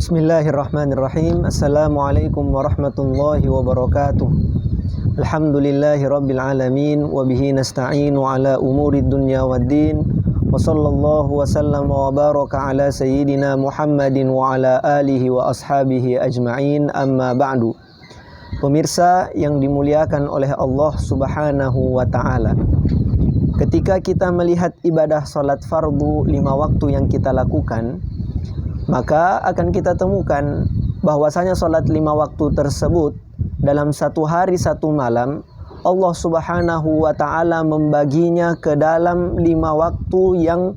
Bismillahirrahmanirrahim. Assalamualaikum warahmatullahi wabarakatuh. Alhamdulillahi rabbil alamin. Wabihi nasta'inu ala umuri dunya waddin. Wa sallallahu wa sallama wa baraka ala sayyidina Muhammadin wa ala alihi wa ashabihi ajma'in. Amma ba'du. Pemirsa yang dimuliakan oleh Allah subhanahu wa ta'ala, ketika kita melihat ibadah salat fardu 5 waktu yang kita lakukan, maka akan kita temukan bahwasanya salat 5 waktu tersebut dalam 1 hari 1 malam, Allah subhanahu wa ta'ala membaginya ke dalam 5 waktu yang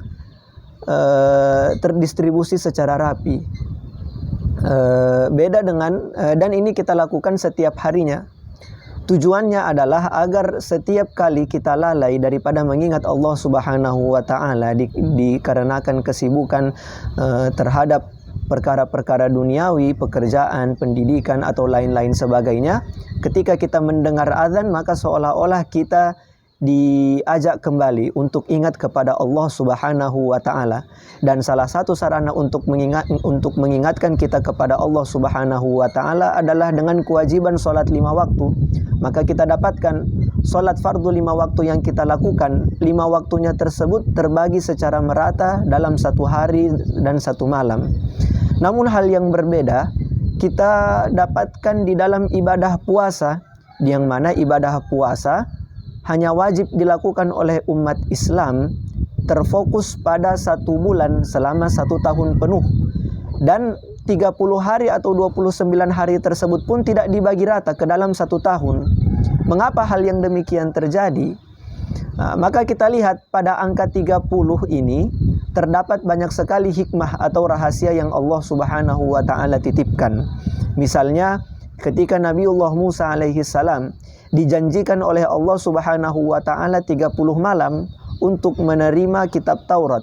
terdistribusi secara rapi. Beda dengan dan ini kita lakukan setiap harinya. Tujuannya adalah agar setiap kali kita lalai daripada mengingat Allah subhanahu wa ta'ala dikarenakan kesibukan terhadap perkara-perkara duniawi, pekerjaan, pendidikan atau lain-lain sebagainya, ketika kita mendengar azan maka seolah-olah kita diajak kembali untuk ingat kepada Allah subhanahu wa ta'ala. Dan salah satu sarana untuk mengingatkan kita kepada Allah subhanahu wa ta'ala adalah dengan kewajiban solat 5 waktu. Maka kita dapatkan solat fardu 5 waktu yang kita lakukan, 5 waktunya tersebut terbagi secara merata dalam 1 hari dan 1 malam. Namun hal yang berbeda kita dapatkan di dalam ibadah puasa, yang mana ibadah puasa hanya wajib dilakukan oleh umat Islam, terfokus pada 1 bulan selama 1 tahun penuh. Dan 30 hari atau 29 hari tersebut pun tidak dibagi rata ke dalam 1 tahun. Mengapa hal yang demikian terjadi? Maka kita lihat pada angka 30 ini terdapat banyak sekali hikmah atau rahasia yang Allah subhanahu wa ta'ala titipkan. Misalnya ketika Nabiullah Musa alaihi salam dijanjikan oleh Allah subhanahu wa ta'ala 30 malam untuk menerima kitab Taurat.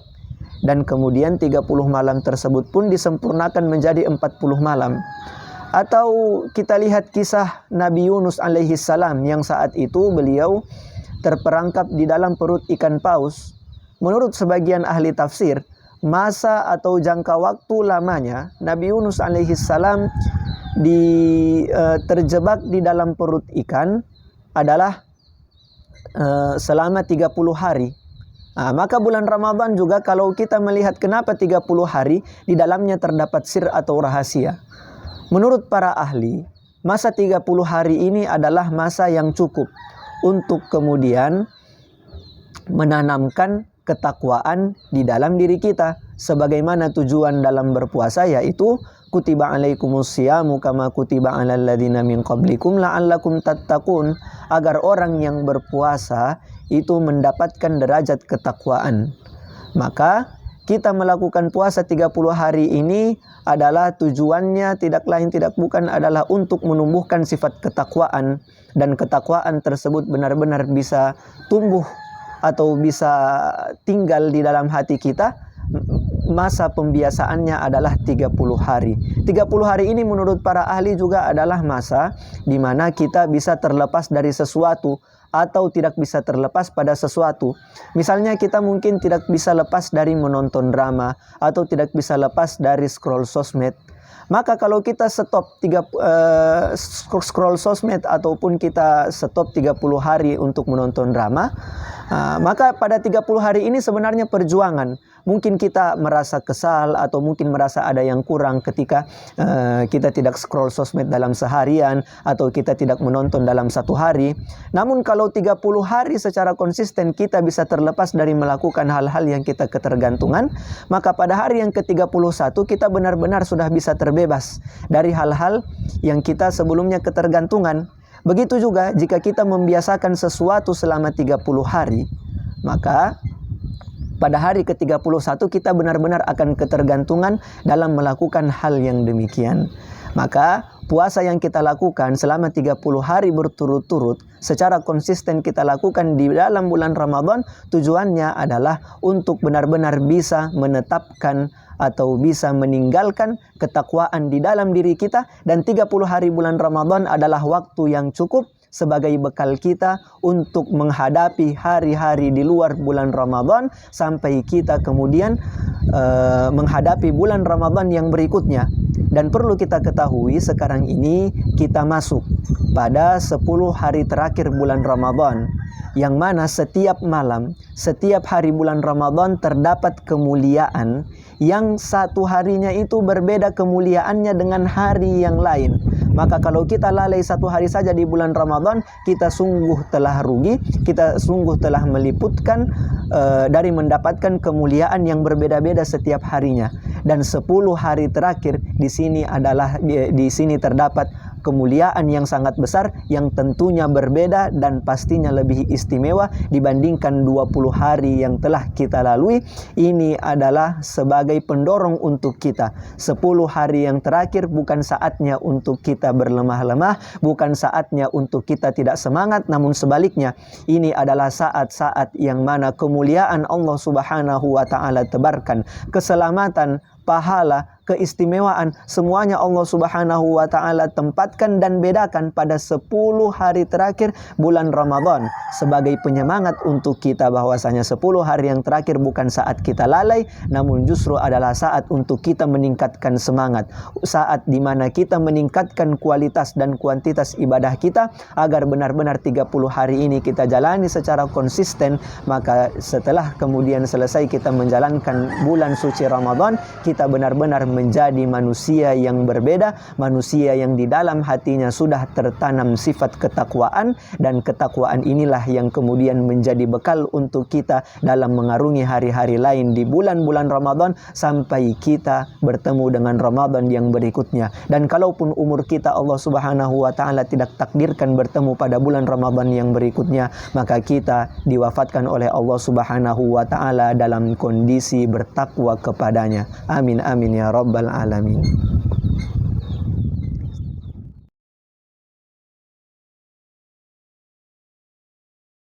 Dan kemudian 30 malam tersebut pun disempurnakan menjadi 40 malam. Atau kita lihat kisah Nabi Yunus alaihi salam yang saat itu beliau terperangkap di dalam perut ikan paus. Menurut sebagian ahli tafsir, masa atau jangka waktu lamanya Nabi Yunus alaihi salam terjebak di dalam perut ikan adalah selama 30 hari. Maka bulan Ramadan juga kalau kita melihat kenapa 30 hari, di dalamnya terdapat sir atau rahasia. Menurut para ahli, masa 30 hari ini adalah masa yang cukup untuk kemudian menanamkan ketakwaan di dalam diri kita. Sebagaimana tujuan dalam berpuasa, yaitu kutiba alaikumusyamu kama kutiba alal ladzina min qablikum la'allakum tattaqun, agar orang yang berpuasa itu mendapatkan derajat ketakwaan. Maka kita melakukan puasa 30 hari ini adalah tujuannya tidak lain tidak bukan adalah untuk menumbuhkan sifat ketakwaan, dan ketakwaan tersebut benar-benar bisa tumbuh atau bisa tinggal di dalam hati kita. Masa pembiasaannya adalah 30 hari. 30 hari ini menurut para ahli juga adalah masa di mana kita bisa terlepas dari sesuatu atau tidak bisa terlepas pada sesuatu. Misalnya kita mungkin tidak bisa lepas dari menonton drama atau tidak bisa lepas dari scroll sosmed. Maka kalau kita stop scroll sosmed ataupun kita stop 30 hari untuk menonton drama, maka pada 30 hari ini sebenarnya perjuangan. Mungkin kita merasa kesal atau mungkin merasa ada yang kurang ketika kita tidak scroll sosmed dalam seharian atau kita tidak menonton dalam 1 hari. Namun kalau 30 hari secara konsisten kita bisa terlepas dari melakukan hal-hal yang kita ketergantungan, maka pada hari yang ke-31 kita benar-benar sudah bisa terbebas dari hal-hal yang kita sebelumnya ketergantungan. Begitu juga jika kita membiasakan sesuatu selama 30 hari, maka pada hari ke-31 kita benar-benar akan ketergantungan dalam melakukan hal yang demikian. Maka puasa yang kita lakukan selama 30 hari berturut-turut secara konsisten kita lakukan di dalam bulan Ramadan, tujuannya adalah untuk benar-benar bisa menetapkan atau bisa meninggalkan ketakwaan di dalam diri kita. Dan 30 hari bulan Ramadan adalah waktu yang cukup sebagai bekal kita untuk menghadapi hari-hari di luar bulan Ramadan sampai kita kemudian menghadapi bulan Ramadan yang berikutnya. Dan perlu kita ketahui sekarang ini kita masuk pada 10 hari terakhir bulan Ramadan, yang mana setiap malam, setiap hari bulan Ramadan terdapat kemuliaan yang satu harinya itu berbeda kemuliaannya dengan hari yang lain. Maka kalau kita lalai satu hari saja di bulan Ramadan, kita sungguh telah rugi, kita sungguh telah meliputkan dari mendapatkan kemuliaan yang berbeda-beda setiap harinya. Dan 10 hari terakhir di sini adalah di sini terdapat kemuliaan yang sangat besar yang tentunya berbeda dan pastinya lebih istimewa dibandingkan 20 hari yang telah kita lalui. Ini adalah sebagai pendorong untuk kita. 10 hari yang terakhir bukan saatnya untuk kita berlemah-lemah, bukan saatnya untuk kita tidak semangat, namun sebaliknya ini adalah saat-saat yang mana kemuliaan Allah Subhanahu wa taala tebarkan, keselamatan, pahala, keistimewaan, semuanya Allah Subhanahu wa taala tempatkan dan bedakan pada 10 hari terakhir bulan Ramadan sebagai penyemangat untuk kita, bahwasanya 10 hari yang terakhir bukan saat kita lalai, namun justru adalah saat untuk kita meningkatkan semangat, saat dimana kita meningkatkan kualitas dan kuantitas ibadah kita agar benar-benar 30 hari ini kita jalani secara konsisten. Maka setelah kemudian selesai kita menjalankan bulan suci Ramadan, kita benar-benar menjadi manusia yang berbeda, manusia yang di dalam hatinya sudah tertanam sifat ketakwaan, dan ketakwaan inilah yang kemudian menjadi bekal untuk kita dalam mengarungi hari-hari lain di bulan-bulan Ramadan sampai kita bertemu dengan Ramadan yang berikutnya. Dan kalaupun umur kita Allah Subhanahu wa taala tidak takdirkan bertemu pada bulan Ramadan yang berikutnya, maka kita diwafatkan oleh Allah Subhanahu wa taala dalam kondisi bertakwa kepadanya. Amin amin ya rabbal alamin.